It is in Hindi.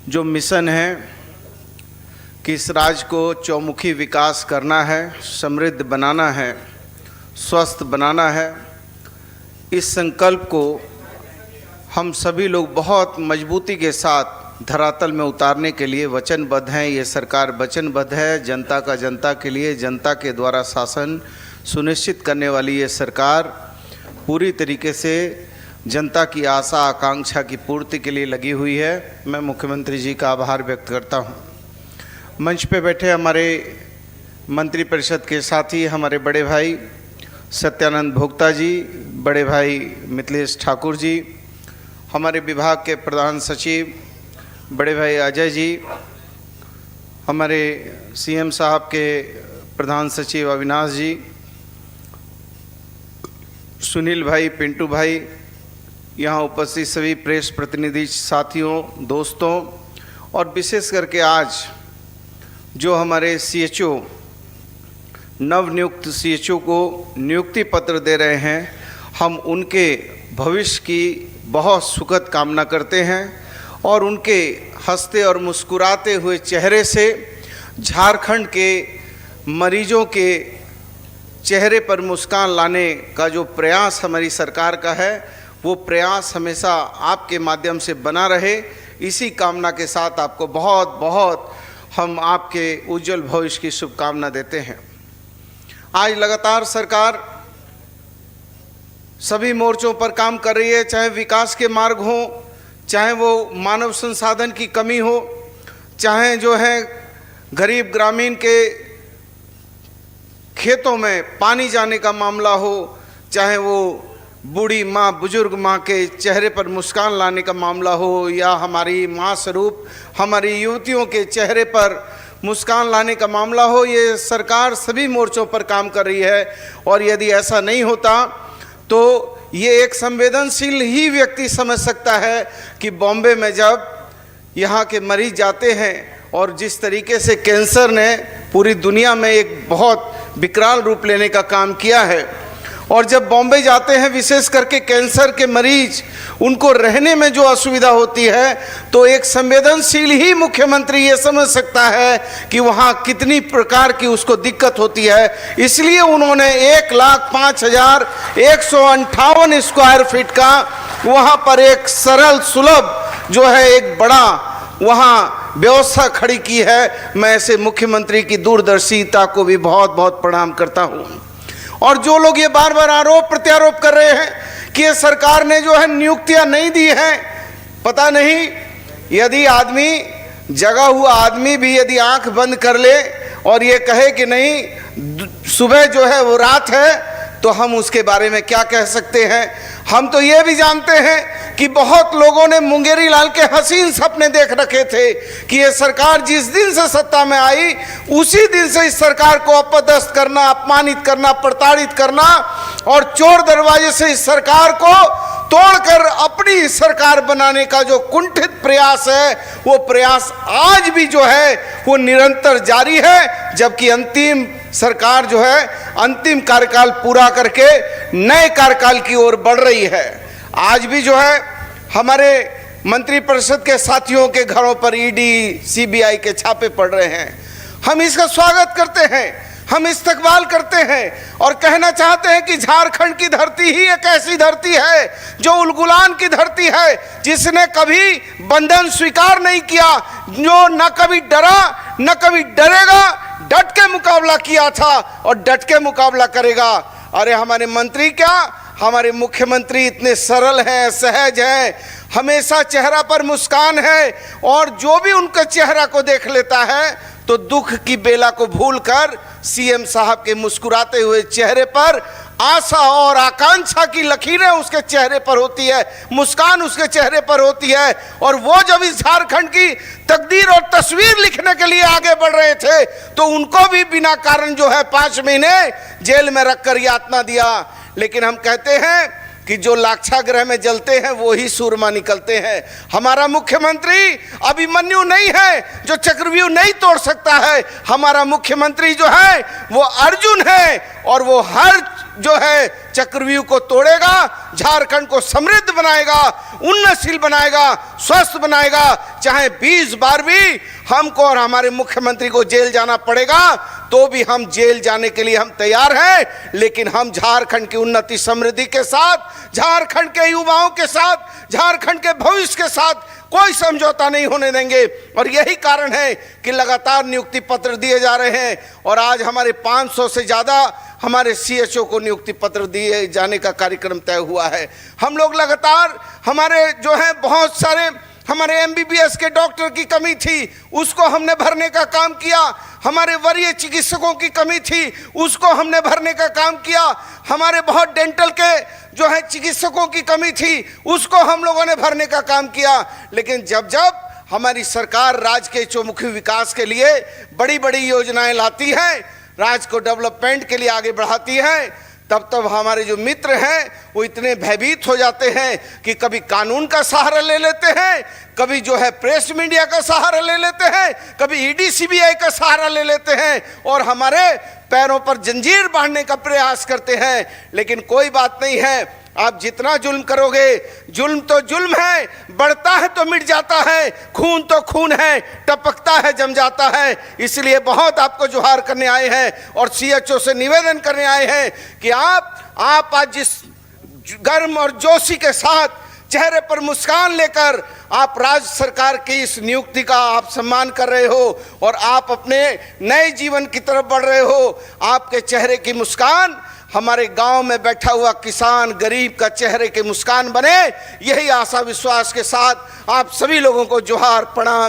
जो मिशन है कि इस राज्य को चौमुखी विकास करना है, समृद्ध बनाना है, स्वस्थ बनाना है, इस संकल्प को हम सभी लोग बहुत मजबूती के साथ धरातल में उतारने के लिए वचनबद्ध हैं। ये सरकार वचनबद्ध है। जनता का जनता के लिए, जनता के द्वारा शासन सुनिश्चित करने वाली ये सरकार पूरी तरीके से जनता की आशा आकांक्षा की पूर्ति के लिए लगी हुई है। मैं मुख्यमंत्री जी का आभार व्यक्त करता हूँ। मंच पे बैठे हमारे मंत्रिपरिषद के साथी, हमारे बड़े भाई सत्यानंद भोक्ता जी, बड़े भाई मिथिलेश ठाकुर जी, हमारे विभाग के प्रधान सचिव बड़े भाई अजय जी, हमारे सीएम साहब के प्रधान सचिव अविनाश जी, सुनील भाई, पिंटू भाई, यहाँ उपस्थित सभी प्रेस प्रतिनिधि साथियों, दोस्तों, और विशेष करके आज जो हमारे सीएचओ, नवनियुक्त सीएचओ को नियुक्ति पत्र दे रहे हैं, हम उनके भविष्य की बहुत सुखद कामना करते हैं और उनके हंसते और मुस्कुराते हुए चेहरे से झारखंड के मरीजों के चेहरे पर मुस्कान लाने का जो प्रयास हमारी सरकार का है, वो प्रयास हमेशा आपके माध्यम से बना रहे। इसी कामना के साथ आपको बहुत बहुत हम आपके उज्जवल भविष्य की शुभकामना देते हैं। आज लगातार सरकार सभी मोर्चों पर काम कर रही है, चाहे विकास के मार्ग हो, चाहे वो मानव संसाधन की कमी हो, चाहे जो है गरीब ग्रामीण के खेतों में पानी जाने का मामला हो, चाहे वो बूढ़ी माँ, बुजुर्ग माँ के चेहरे पर मुस्कान लाने का मामला हो, या हमारी माँ स्वरूप हमारी युवतियों के चेहरे पर मुस्कान लाने का मामला हो, ये सरकार सभी मोर्चों पर काम कर रही है। और यदि ऐसा नहीं होता तो ये एक संवेदनशील ही व्यक्ति समझ सकता है कि बॉम्बे में जब यहाँ के मरीज जाते हैं और जिस तरीके से कैंसर ने पूरी दुनिया में एक बहुत विकराल रूप लेने का काम किया है, और जब बॉम्बे जाते हैं विशेष करके कैंसर के मरीज, उनको रहने में जो असुविधा होती है, तो एक संवेदनशील ही मुख्यमंत्री ये समझ सकता है कि वहाँ कितनी प्रकार की उसको दिक्कत होती है। इसलिए उन्होंने 1,05,158 स्क्वायर फीट का वहाँ पर एक सरल सुलभ जो है एक बड़ा वहाँ व्यवस्था खड़ी की है। मैं ऐसे मुख्यमंत्री की दूरदर्शिता को भी बहुत बहुत प्रणाम करता हूँ। और जो लोग ये बार बार आरोप प्रत्यारोप कर रहे हैं कि ये सरकार ने जो है नियुक्तियां नहीं दी हैं, पता नहीं, यदि आदमी, जगा हुआ आदमी भी यदि आंख बंद कर ले और ये कहे कि नहीं सुबह जो है वो रात है, तो हम उसके बारे में क्या कह सकते हैं। हम तो ये भी जानते हैं कि बहुत लोगों ने मुंगेरी लाल के हसीन सपने देख रखे थे कि ये सरकार जिस दिन से सत्ता में आई उसी दिन से इस सरकार को अपदस्थ करना, अपमानित करना, प्रताड़ित करना और चोर दरवाजे से इस सरकार को तोड़कर अपनी सरकार बनाने का जो कुंठित प्रयास है, वो प्रयास आज भी जो है वो निरंतर जारी है। जबकि अंतिम सरकार जो है अंतिम कार्यकाल पूरा करके नए कार्यकाल की ओर बढ़ रही है। आज भी जो है हमारे मंत्रिपरिषद के साथियों के घरों पर ईडी, सीबीआई के छापे पड़ रहे हैं। हम इसका स्वागत करते हैं, हम इस्तकबाल करते हैं और कहना चाहते हैं कि झारखंड की धरती ही एक ऐसी धरती है जो उलगुलान की धरती है, जिसने कभी बंधन स्वीकार नहीं किया, जो न कभी डरा न कभी डरेगा, डट के मुकाबला किया था और डट के मुकाबला करेगा। अरे हमारे मंत्री क्या, हमारे मुख्यमंत्री इतने सरल हैं, सहज हैं, हमेशा चेहरा पर मुस्कान है, और जो भी उनके चेहरा को देख लेता है तो दुख की बेला को भूलकर सीएम साहब के मुस्कुराते हुए चेहरे पर आशा और आकांक्षा की लकीरें उसके चेहरे पर होती है, मुस्कान उसके चेहरे पर होती है। और वो जब इस झारखंड की तकदीर और तस्वीर लिखने के लिए आगे बढ़ रहे थे तो उनको भी बिना कारण जो है 5 महीने जेल में रखकर यातना दिया। लेकिन हम कहते हैं कि जो लाक्षागृह में जलते हैं वो ही सूरमा निकलते हैं। हमारा मुख्यमंत्री अभिमन्यु नहीं है जो चक्रव्यूह नहीं तोड़ सकता है। हमारा मुख्यमंत्री जो है वो अर्जुन है और वो हर जो है चक्रव्यूह को तोड़ेगा, झारखंड को समृद्ध बनाएगा, उन्नतशील बनाएगा, स्वस्थ बनाएगा। चाहे 20 बार भी हमको और हमारे मुख्यमंत्री को जेल जाना पड़ेगा तो भी हम जेल जाने के लिए हम तैयार हैं, लेकिन हम झारखंड की उन्नति समृद्धि के साथ, झारखंड के युवाओं के साथ, झारखंड के भविष्य के साथ कोई समझौता नहीं होने देंगे। और यही कारण है कि लगातार नियुक्ति पत्र दिए जा रहे हैं और आज हमारे 500 से ज़्यादा हमारे सीएचओ को नियुक्ति पत्र दिए जाने का कार्यक्रम तय हुआ है। हम लोग लगातार हमारे जो है बहुत सारे हमारे एमबीबीएस के डॉक्टर की कमी थी, उसको हमने भरने का काम किया। हमारे वरीय चिकित्सकों की कमी थी, उसको हमने भरने का काम किया। हमारे बहुत डेंटल के जो है चिकित्सकों की कमी थी, उसको हम लोगों ने भरने का काम किया। लेकिन जब जब हमारी सरकार राज्य के चौमुखी विकास के लिए बड़ी बड़ी योजनाएं लाती है, राज्य को डेवलपमेंट के लिए आगे बढ़ाती है, तब तब हमारे जो मित्र हैं वो इतने भयभीत हो जाते हैं कि कभी कानून का सहारा ले लेते हैं, कभी जो है प्रेस मीडिया का सहारा ले लेते हैं, कभी ईडी सीबीआई का सहारा ले लेते हैं और हमारे पैरों पर जंजीर बांधने का प्रयास करते हैं। लेकिन कोई बात नहीं है, आप जितना जुल्म करोगे, जुल्म तो जुल्म है, बढ़ता है तो मिट जाता है, खून तो खून है, टपकता है जम जाता है। इसलिए बहुत आपको जोहार करने आए हैं और सीएचओ से निवेदन करने आए हैं कि आप आज जिस गर्म और जोशी के साथ चेहरे पर मुस्कान लेकर आप राज्य सरकार की इस नियुक्ति का आप सम्मान कर रहे हो और आप अपने नए जीवन की तरफ बढ़ रहे हो, आपके चेहरे की मुस्कान हमारे गांव में बैठा हुआ किसान गरीब का चेहरे की मुस्कान बने। यही आशा विश्वास के साथ आप सभी लोगों को जोहार, प्रणाम।